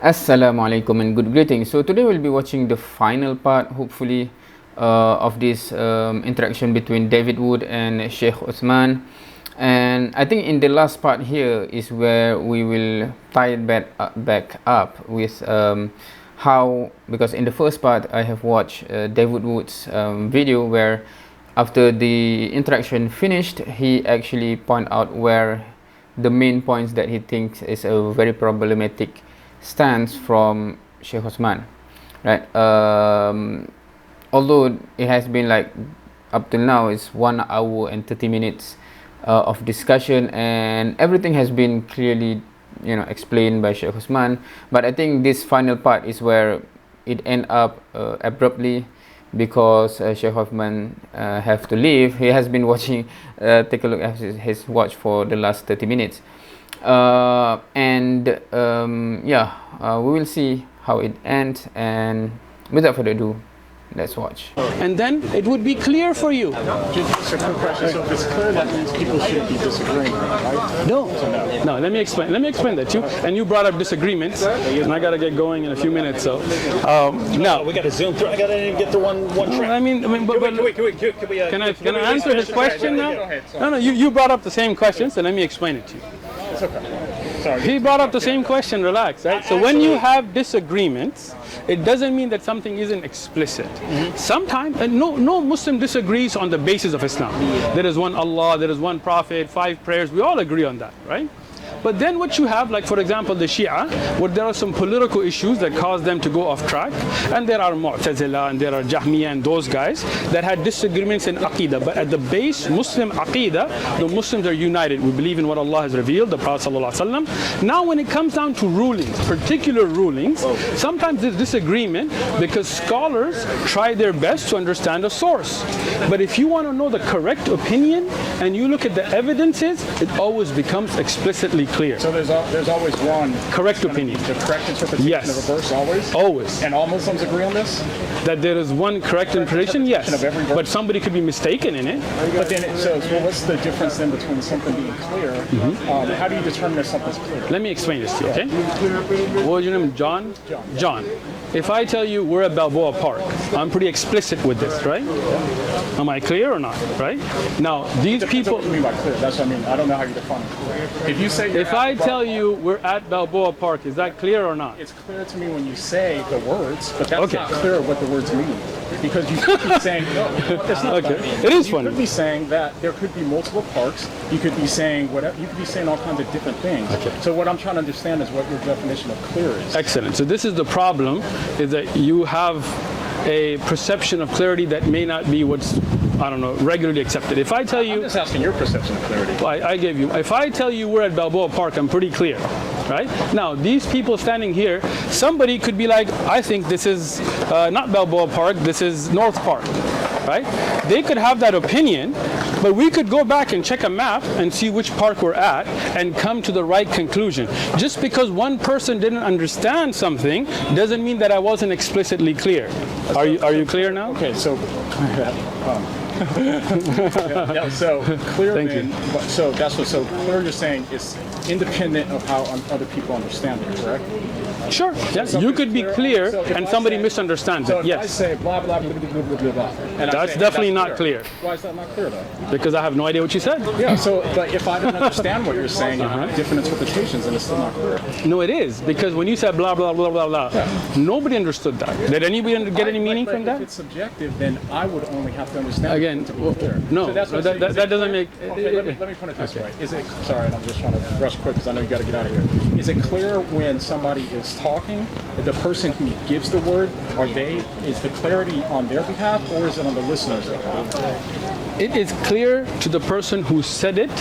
Assalamu alaikum and good greetings. So today we'll be watching the final part, hopefully, of this interaction between David Wood and Sheikh Uthman. And I think in the last part here is where we will tie it back up with how, because in the first part I have watched David Wood's video where after the interaction finished, he actually point out where the main points that he thinks is a very problematic stance from Sheikh Uthman, right? Although it has been like up till now it's 1 hour and 30 minutes of discussion, and everything has been clearly, explained by Sheikh Uthman. But I think this final part is where it end up abruptly, because Sheikh Uthman have to leave. He has been watching, take a look at his watch for the last 30 minutes. We will see how it ends, and without further ado, let's watch. And then it would be clear for you. Just a quick question. So if it's clear, that means people should be disagreeing, right? No. Let me explain that to you. And you brought up disagreements, and I gotta get going in a few minutes. So now we gotta zoom through. I gotta even get through one track. Can I answer his question now? No. You brought up the same question, so let me explain it to you. It's okay. Sorry. He brought up the same question. Relax, right? So when you have disagreements, it doesn't mean that something isn't explicit. Sometimes, no Muslim disagrees on the basis of Islam. There is one Allah, there is one Prophet, 5 prayers. We all agree on that, right? But then what you have, like for example the Shia, where there are some political issues that cause them to go off track, and there are Mu'tazila and there are Jahmiyyah and those guys that had disagreements in Aqidah. But at the base, Muslim Aqidah, the Muslims are united. We believe in what Allah has revealed, the Prophet ﷺ. Now when it comes down to rulings, particular rulings, sometimes there's disagreement because scholars try their best to understand a source. But if you want to know the correct opinion and you look at the evidences, it always becomes explicitly clear. So there's always one correct opinion. The correct interpretation Yes. of a verse, always? Always. And all Muslims agree on this? That there is one correct interpretation, yes. of every verse? But somebody could be mistaken in it. But then what's the difference then between something being clear? How do you determine if something's clear? Let me explain this to you, okay? What was your name? John? John. If I tell you we're at Balboa Park, I'm pretty explicit with this, right? Am I clear or not, right? Now, these people... What do you mean by clear? That's what I mean. I don't know how you define clear. If you say If I tell you we're at Balboa Park, is that clear or not? It's clear to me when you say the words, but that's Okay. not clear what the words mean. Because you could be saying, no, that's not Okay. what I mean. It is You funny. could be saying that there could be multiple parks. You could be saying whatever. You could be saying all kinds of different things. Okay. So what I'm trying to understand is what your definition of clear is. Excellent. So this is the problem, is that you have a perception of clarity that may not be what's, regularly accepted. If I tell I'm you... just asking your perception of clarity. I gave you. If I tell you we're at Balboa Park, I'm pretty clear, right? Now, these people standing here, somebody could be like, I think this is not Balboa Park, this is North Park, right? They could have that opinion, but we could go back and check a map and see which park we're at and come to the right conclusion. Just because one person didn't understand something doesn't mean that I wasn't explicitly clear. Are you clear now? Okay, so so clear. Thank then, you. So that's what. So clear. You're saying is independent of how other people understand it, correct? Sure. Yes. You could be clear So if and I somebody say- misunderstands So it. if I Yes. say blah blah blah blah blah blah blah, and I That's say, definitely not clear. Why is that not clear though? Because I have no idea what you said. Yeah. So, but if I don't understand what you're saying and have different interpretations, then it's still not clear. No, it is, because when you said blah blah blah blah blah, nobody understood that. Did anybody get any meaning from If that? it's subjective, then I would only have to understand Again, it to be clear. no, So that's what I'm saying. that Is it doesn't clear? make- Okay, let me put it this way. Is it? Sorry, I'm just trying to rush quick because I know you got to get out of here. Is it clear when somebody is talking, the person who gives the word, is the clarity on their behalf or is it on the listener's behalf? It is clear to the person who said it,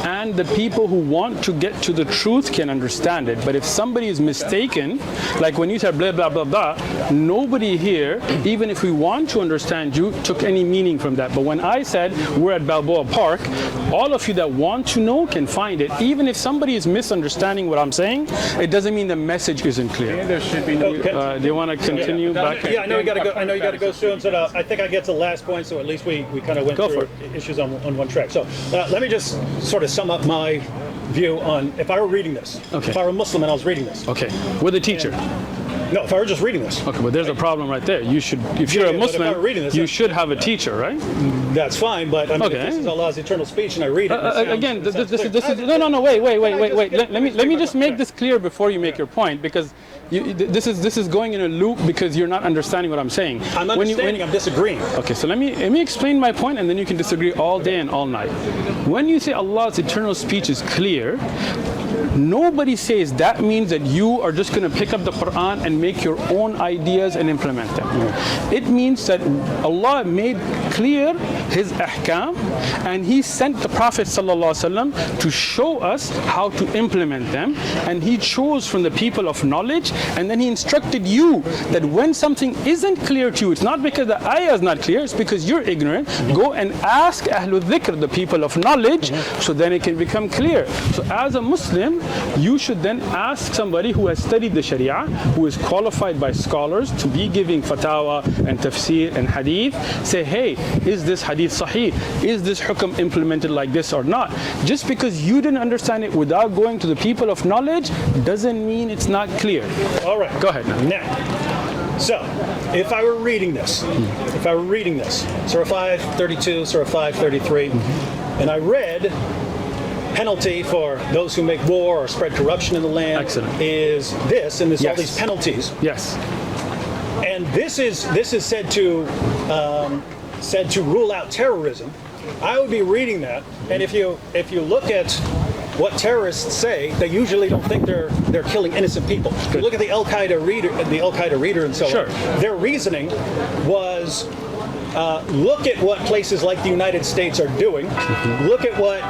and the people who want to get to the truth can understand it. But if somebody is mistaken, like when you said blah blah blah blah, nobody here, even if we want to understand you, took any meaning from that. But when I said we're at Balboa Park, all of you that want to know can find it. Even if somebody is misunderstanding what I'm saying, it doesn't mean the message isn't clear. And there should be no. Do you want to continue back? Yeah, I know you got to go. I know you got to go soon. So I think I get to the last point. So at least we kind of went Go through for it. issues on one track. So let me just sort of sum up my view on if I were reading this. Okay. If I were a Muslim and I was reading this. Okay, with a teacher. No, if I were just reading this. Okay, but there's a problem right there. You should, if you're a yeah, but if I were Muslim, reading this, you should have a teacher, right? That's fine, but I mean, Okay. if this is Allah's eternal speech and I read it. And it sounds- Again, it sounds this clear. is no, wait. Let me my just point? make this clear before you make your point, because this is going in a loop because you're not understanding what I'm saying. I'm understanding. I'm disagreeing. Okay, so let me explain my point, and then you can disagree all day and all night. When you say Allah's eternal speech is clear, nobody says that means that you are just going to pick up the Quran and make your own ideas and implement them. It means that Allah made clear His ahkam, and He sent the Prophet ﷺ to show us how to implement them, and He chose from the people of knowledge, and then He instructed you that when something isn't clear to you, it's not because the ayah is not clear, it's because you're ignorant. Go and ask Ahlul Dhikr, the people of knowledge, so then it can become clear. So as a Muslim, you should then ask somebody who has studied the Sharia, who is qualified by scholars to be giving fatawa and tafsir and hadith. Say, hey, is this hadith sahih? Is this hukm implemented like this or not? Just because you didn't understand it without going to the people of knowledge doesn't mean it's not clear. All right. Go ahead now. Now, so if I were reading this, Surah 5:32, Surah 5:33, and I read penalty for those who make war or spread corruption in the land Excellent. is this, and there's all Yes. these penalties, Yes. and this is said to rule out terrorism. I would be reading that, and if you look at what terrorists say, they usually don't think they're killing innocent people. If you look at the Al Qaeda reader, and so Sure. on. Their reasoning was. Look at what places like the United States are doing. Look at what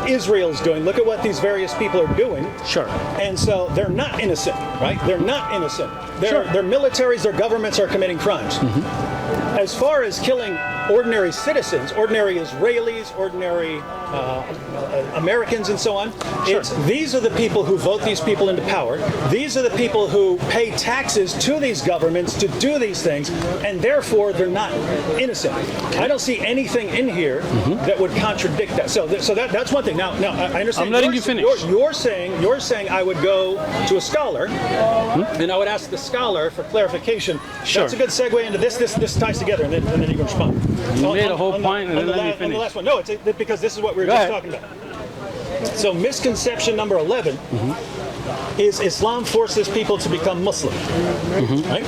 Israel's doing. Look at what these various people are doing. Sure. And so they're not innocent, right? They're not innocent. Sure. Their militaries, their governments are committing crimes. As far as killing ordinary citizens, ordinary Israelis, ordinary Americans, and so on, these are the people who vote these people into power. These are the people who pay taxes to these governments to do these things, and therefore they're not innocent. I don't see anything in here that would contradict that. So that's one thing. Now I understand. I'm letting you finish. You're saying I would go to a scholar, and I would ask the scholar for clarification. Sure. That's a good segue into this. This ties together, and then you can respond. You made a whole point, and then let me On the finish. last one, no, it's because this is what we were Go just ahead. talking about. So misconception number 11 is Islam forces people to become Muslim, right?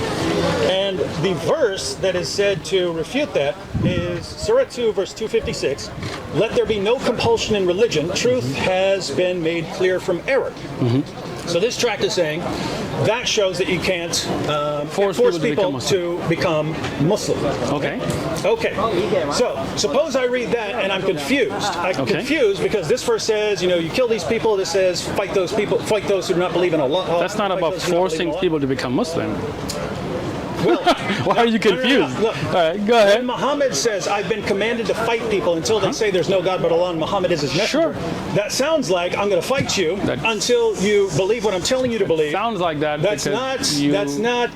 And the verse that is said to refute that is Surah 2, verse 256. Let there be no compulsion in religion. Truth has been made clear from error. So this tract is saying that shows that you can't force people to become Muslim. Okay. Okay. So suppose I read that and I'm confused. I'm confused because this verse says, you kill these people. This says fight those people, fight those who do not believe in Allah. That's not Fight about those who do not believe in forcing Allah. people to become Muslim. Well, Why are you confused? Look, All right, go when ahead. Muhammad says, I've been commanded to fight people until they say there's no God but Allah and Muhammad is his messenger. Sure. That sounds like I'm going to fight you That's- until you believe what I'm telling you to believe. Sounds like that. That's not,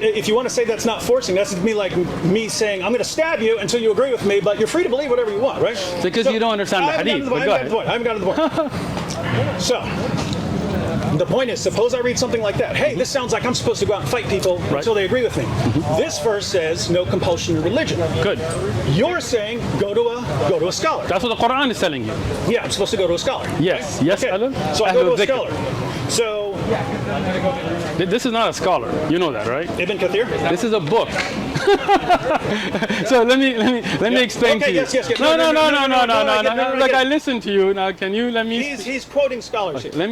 if you want to say that's not forcing, that's like me saying, I'm going to stab you until you agree with me, but you're free to believe whatever you want, right? Because you don't understand the hadith, but go ahead. I haven't gotten to the point. So, the point is, suppose I read something like that. Hey, this sounds like I'm supposed to go out and fight people until they agree with me. This verse says no compulsion in religion. Good. You're saying go to a scholar. That's what the Quran is telling you. Yeah, I'm supposed to go to a scholar. Yes. Yes, Okay. Alan. So I go Ahlul to a Dhikr. scholar. So This is not a scholar. You know that, right? Ibn Kathir. This is a book. So let me explain to you. Yes. No. No, Look, I listened to you. Now, can you let me? He's quoting scholars here. Let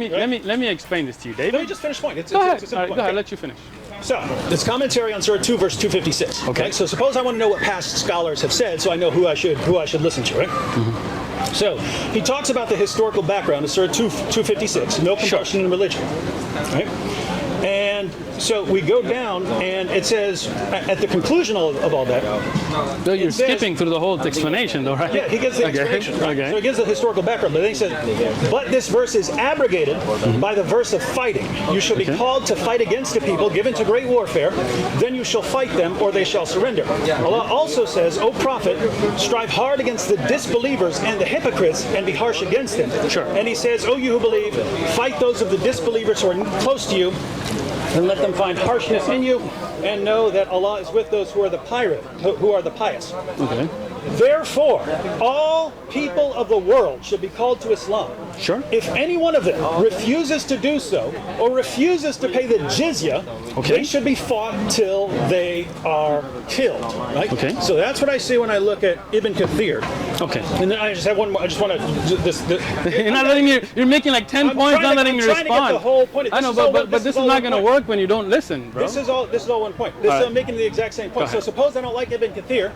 me explain this to you, David. Let me just finish the point. It's Go a ahead. simple All right, point. go ahead. Okay. Let you finish. So, this commentary on Surah 2, verse 256. Okay. So suppose I want to know what past scholars have said, so I know who I should listen to, right? So, he talks about the historical background of Surah 256, no compulsion in religion, right? And So we go down, and it says at the conclusion of all that. So you're it says- skipping through the whole explanation, though, right? Yeah, he gives the explanation. Right? Okay. So he gives the historical background, but then he says, "But this verse is abrogated by the verse of fighting. You shall be called to fight against a people given to great warfare. Then you shall fight them, or they shall surrender." Allah also says, "O Prophet, strive hard against the disbelievers and the hypocrites, and be harsh against them." Sure. And he says, "O you who believe, fight those of the disbelievers who are close to you, and let them find harshness in you, and know that Allah is with those who are the pious." Okay. Therefore, all people of the world should be called to Islam. Sure. If any one of them refuses to do so, or refuses to pay the jizya, they should be fought till they are killed. Right? Okay. So that's what I see when I look at Ibn Kathir. Okay. And then I just have one more. I just want to. You're not letting me. You're making like 10 points, not letting me I'm trying to get respond. the whole point. I know, This is all but one- this is all not one going to point. work when you don't listen, bro. This is all one point. This All is right. making the exact same point. So ahead. suppose I don't like Ibn Kathir.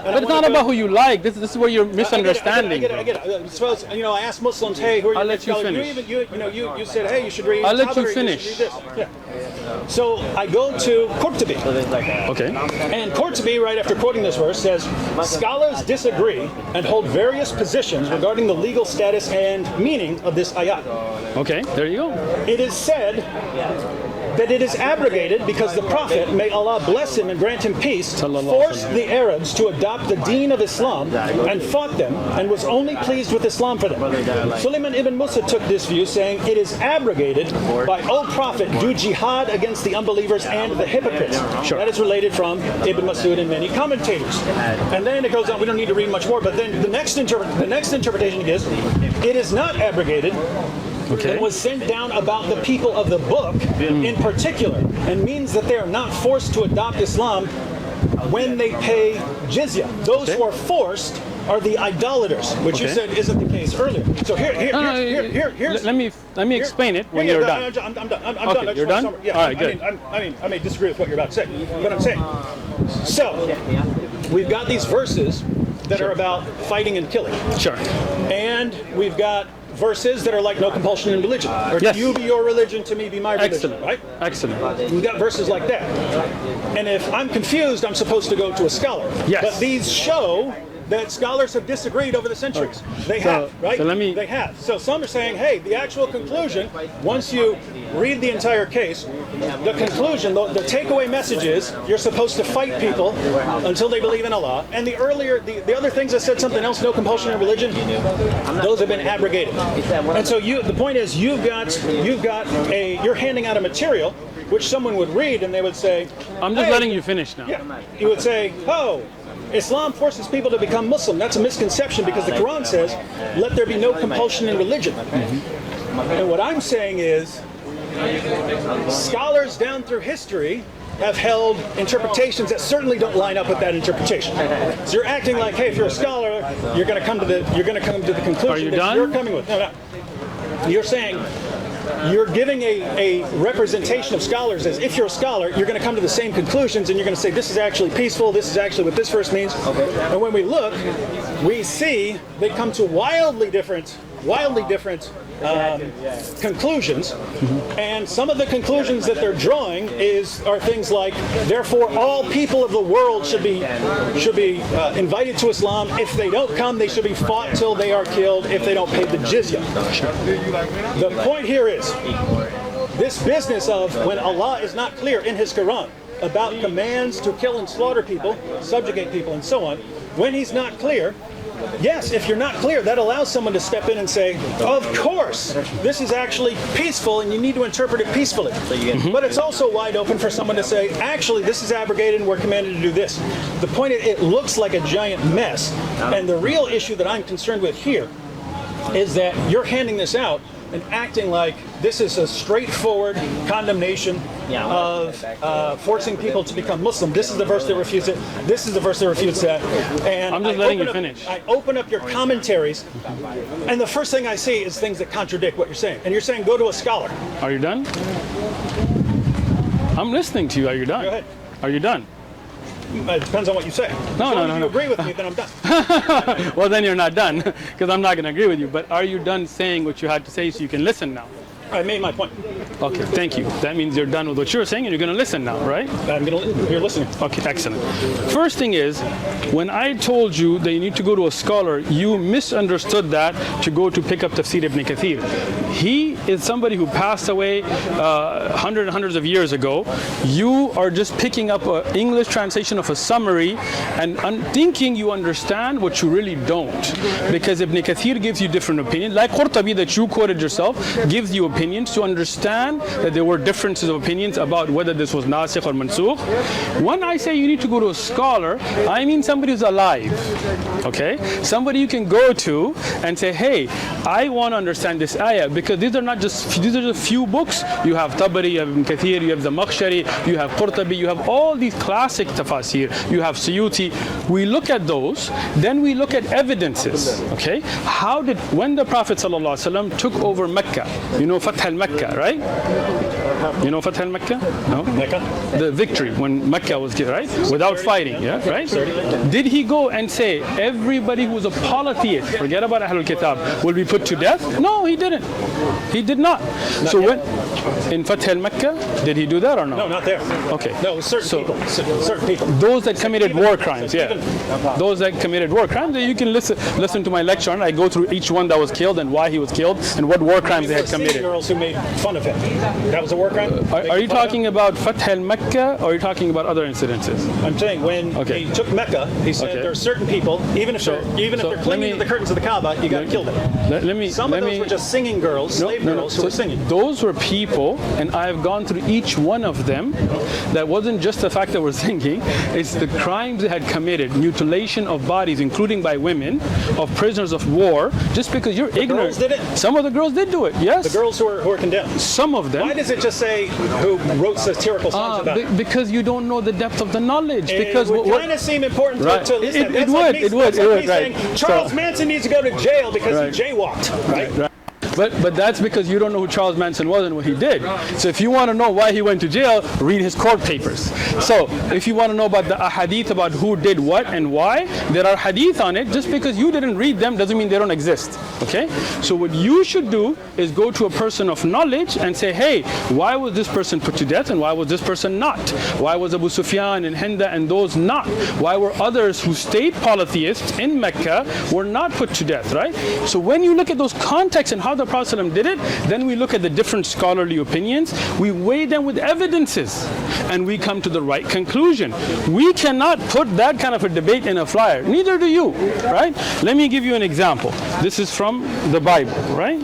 But it's not about who you like. This is where you're misunderstanding. I get it. Suppose I ask Muslims, hey, who are I'll your let you scholars? finish. You said, hey, you should read. I'll let you Tabari, should finish. read this. Yeah. So I go to Qurtubi, Okay. and Qurtubi, right after quoting this verse, says, "Scholars disagree and hold various positions regarding the legal status and meaning of this ayat. Okay. There you go. It is said that it is abrogated because the Prophet, may Allah bless him and grant him peace, forced the Arabs to adopt the deen of Islam and fought them, and was only pleased with Islam for them. Sulaiman ibn Musa took this view, saying it is abrogated by, O Prophet, do jihad against the unbelievers and the hypocrites." Sure. That is related from Ibn Masud and many commentators. And then it goes on, we don't need to read much more, but then the next interpretation is, it is not abrogated. Okay. It was sent down about the people of the book in particular, and means that they are not forced to adopt Islam when they pay jizya. Those who are forced are the idolaters, which you Okay. said isn't the case earlier. So here's. Let me explain it when you're done. I'm done. I'm Okay, done. I just you're want to done? summarize. Yeah, All right, good. I may disagree with what you're about to say, but I'm saying. So, we've got these verses that are about fighting and killing. Sure. And we've got verses that are like no compulsion in religion. Or Yes. you be your religion, to me be my religion. Excellent. Right? Excellent. We've got verses like that. And if I'm confused, I'm supposed to go to a scholar. Yes. But these show that scholars have disagreed over the centuries. They have, right? so let me- They have. So some are saying, hey, the actual conclusion, once you read the entire case, the conclusion, the takeaway message is you're supposed to fight people until they believe in Allah. And the other things that said something else, no compulsion in religion, those have been abrogated. And so the point is you're handing out a material which someone would read and they would say, I'm just hey, letting you finish now. yeah. You would say, oh, Islam forces people to become Muslim. That's a misconception because the Quran says, let there be no compulsion in religion. And what I'm saying is, scholars down through history have held interpretations that certainly don't line up with that interpretation. So you're acting like, hey, if you're a scholar, you're going to come to the conclusion Are you that done? you're coming with. No. You're saying you're giving a representation of scholars as if you're a scholar, you're going to come to the same conclusions and you're going to say this is actually peaceful, this is actually what this verse means. And when we look, we see they come to wildly different conclusions, and some of the conclusions that they're drawing are things like, therefore all people of the world should be invited to Islam. If they don't come, they should be fought till they are killed if they don't pay the jizya. The point here is this business of when Allah is not clear in His Quran about commands to kill and slaughter people, subjugate people, and so on, when He's not clear. Yes, if you're not clear, that allows someone to step in and say, of course, this is actually peaceful and you need to interpret it peacefully. But it's also wide open for someone to say, actually, this is abrogated and we're commanded to do this. The point is, it looks like a giant mess. And the real issue that I'm concerned with here is that you're handing this out and acting like this is a straightforward condemnation of forcing people to become Muslim. This is the verse that refutes it. This is the verse that refutes that. And I'm just letting you finish. I open up your commentaries, and the first thing I see is things that contradict what you're saying. And you're saying go to a scholar. Are you done? I'm listening to you. Are you done? Go ahead. Are you done? It depends on what you say. No. If you agree with me, then I'm done. Well, then you're not done, because I'm not going to agree with you. But are you done saying what you had to say so you can listen now? I made my point. Okay, thank you. That means you're done with what you're saying and you're going to listen now, right? You're listening. Okay, excellent. First thing is, when I told you that you need to go to a scholar, you misunderstood that to go to pick up Tafsir Ibn Kathir. He is somebody who passed away hundreds of years ago. You are just picking up an English translation of a summary and thinking you understand what you really don't. Because Ibn Kathir gives you different opinions. Like Qurtubi that you quoted yourself, gives you opinions to understand that there were differences of opinions about whether this was nasikh or mansukh. When I say you need to go to a scholar, I mean somebody who's alive, okay? Somebody you can go to and say, hey, I want to understand this ayah, because these are just few books. You have Tabari, you have Ibn Kathir, you have the Makhshari, you have Qurtubi, you have all these classic tafasir, you have Suyuti. We look at those, then we look at evidences, okay? When the Prophet ﷺ took over Mecca, you know Fath al-Mecca, right? You know Fath al-Mecca? No? Mecca? The victory when Mecca was given, right? Without fighting, yeah, right? Did he go and say everybody who was a polytheist, forget about Ahlul Kitab, will be put to death? No, he didn't. He did not. So when in Fath al-Mecca, did he do that or no? No, not there. Okay. No, certain people. Those that committed war crimes, yeah. Those that committed war crimes, you can listen to my lecture and I go through each one that was killed and why he was killed and what war crimes they had committed. Girls who made fun of him. That was a war crime? Are you talking about Fath al-Mecca or are you talking about other incidences? I'm saying when he took Mecca, he said there are certain people, even if they're clinging to the curtains of the Kaaba, you got to kill them. Some of those were just singing girls, slave girls who were singing. Those were people, and I've gone through each one of them. That wasn't just the fact that we're singing, it's the crimes they had committed, mutilation of bodies, including by women, of prisoners of war, just because you're ignorant. Girls did it? Some of the girls did do it, yes. The girls who are condemned? Some of them. Why does it just say who wrote satirical songs about it? Because you don't know the depth of the knowledge. Because it would kind of seem important to listen. It would, right. Charles Manson needs to go to jail because he jaywalked, right? But that's because you don't know who Charles Manson was and what he did. So if you want to know why he went to jail, read his court papers. So if you want to know about the ahadith about who did what and why, there are hadith on it. Just because you didn't read them doesn't mean they don't exist. Okay? So what you should do is go to a person of knowledge and say, hey, why was this person put to death and why was this person not? Why was Abu Sufyan and Hinda and those not? Why were others who stayed polytheists in Mecca were not put to death, right? So when you look at those contexts and how the Prophet ﷺ did it, then we look at the different scholarly opinions, we weigh them with evidences, and we come to the right conclusion. We cannot put that kind of a debate in a flyer, neither do you, right? Let me give you an example. This is from the Bible, right?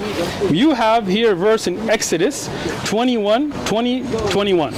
You have here a verse in Exodus 21, 20, 21.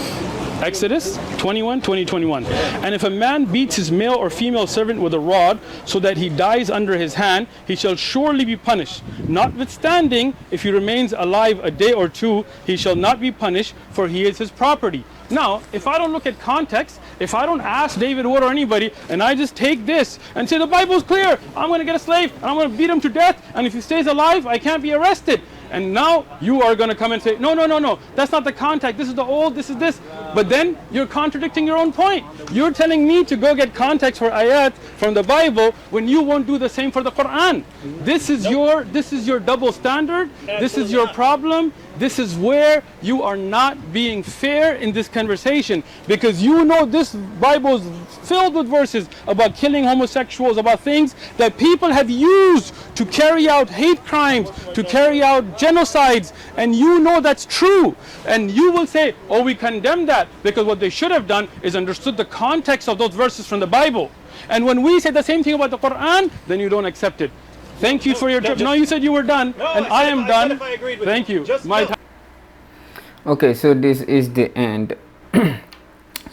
Exodus 21, 20, 21. And if a man beats his male or female servant with a rod so that he dies under his hand, he shall surely be punished. Notwithstanding, if he remains alive a day or two, he shall not be punished, for he is his property. Now, if I don't look at context, if I don't ask David Wood or anybody, and I just take this and say the Bible's clear, I'm going to get a slave, and I'm going to beat him to death, and if he stays alive, I can't be arrested. And now you are going to come and say, no, that's not the context, this is the old, this is this. But then you're contradicting your own point. You're telling me to go get context for ayat from the Bible when you won't do the same for the Quran. This is your double standard. This is your problem. This is where you are not being fair in this conversation, because you know this Bible is filled with verses about killing homosexuals, about things that people have used to carry out hate crimes, to carry out genocides, and you know that's true. And you will say, oh, we condemn that, because what they should have done is understood the context of those verses from the Bible. And when we say the same thing about the Quran, then you don't accept it. Thank you for your trip. No, you said you were done, and I am done. Thank you. Okay, so this is the end.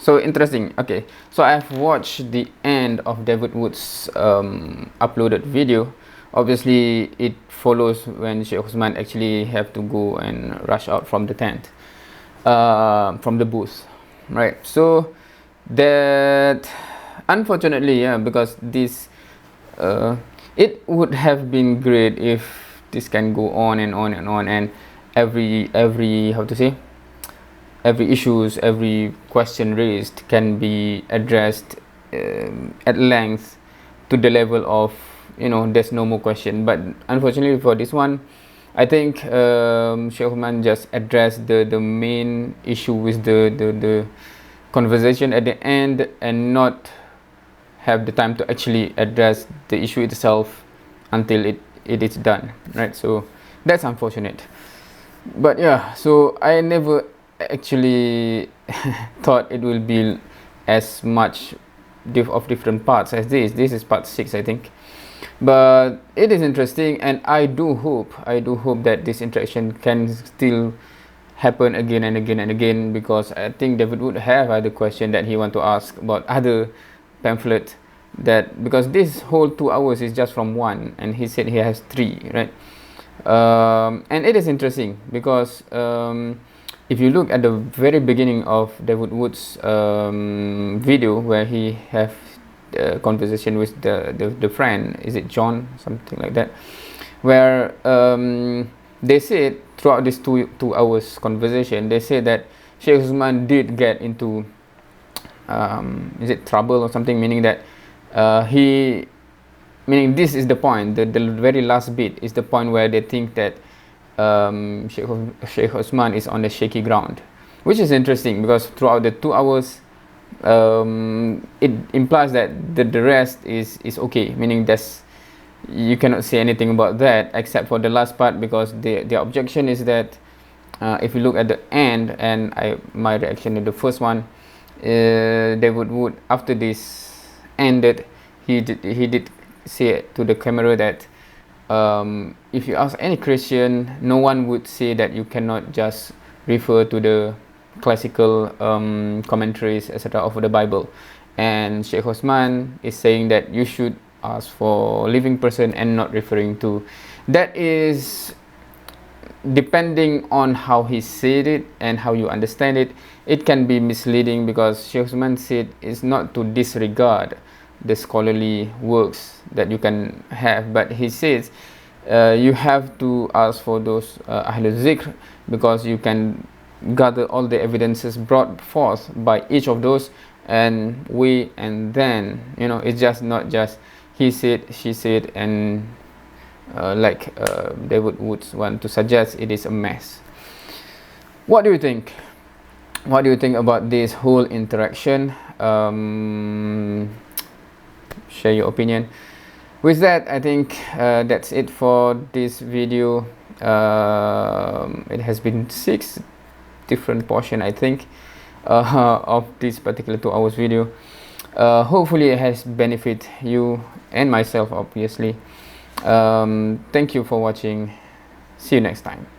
So interesting. Okay, so I've watched the end of David Wood's uploaded video. Obviously, it follows when Sheikh Uthman actually have to go and rush out from the tent, from the booth, right? So that, unfortunately, yeah, because this, it would have been great if this can go on and on and on, and every how to say, every issues, every question raised can be addressed at length to the level of, you know, there's no more question. But unfortunately for this one, I think Sheikh Uthman just addressed the main issue with the conversation at the end, and not have the time to actually address the issue itself until it is done, right? So that's unfortunate. But yeah, so I never actually thought it will be as much of different parts as this. This is part 6, I think. But it is interesting, and I do hope that this interaction can still happen again and again and again, because I think David would have other question that he want to ask about other pamphlet, that because this whole 2 hours is just from one, and he said he has 3, right? And it is interesting because if you look at the very beginning of David Wood's video, where he have a conversation with the friend, is it John, something like that, where they said throughout this two hours conversation, they said that Sheikh Uthman did get into is it trouble or something, meaning that meaning this is the point, the very last bit is the point where they think that Sheikh Uthman is on the shaky ground, which is interesting because throughout the 2 hours it implies that the rest is okay, meaning that's, you cannot say anything about that except for the last part, because the objection is that if you look at the end, and my reaction to the first one, David Wood, after this ended, he did say to the camera that if you ask any Christian, no one would say that you cannot just refer to the classical commentaries, etc., of the Bible. And Sheikh Uthman is saying that you should ask for living person and not referring to. That is, depending on how he said it and how you understand it, it can be misleading, because Sheikh Uthman said it's not to disregard the scholarly works that you can have, but he says you have to ask for those Ahlul Zikr, because you can gather all the evidences brought forth by each of those, and then, you know, it's just not just he said, she said, and like David Woods want to suggest, it is a mess. What do you think? What do you think about this whole interaction? Share your opinion. With that, I think that's it for this video. It has been 6 different portion, I think, of this particular 2 hours video. Hopefully it has benefit you and myself, obviously. Thank you for watching. See you next time.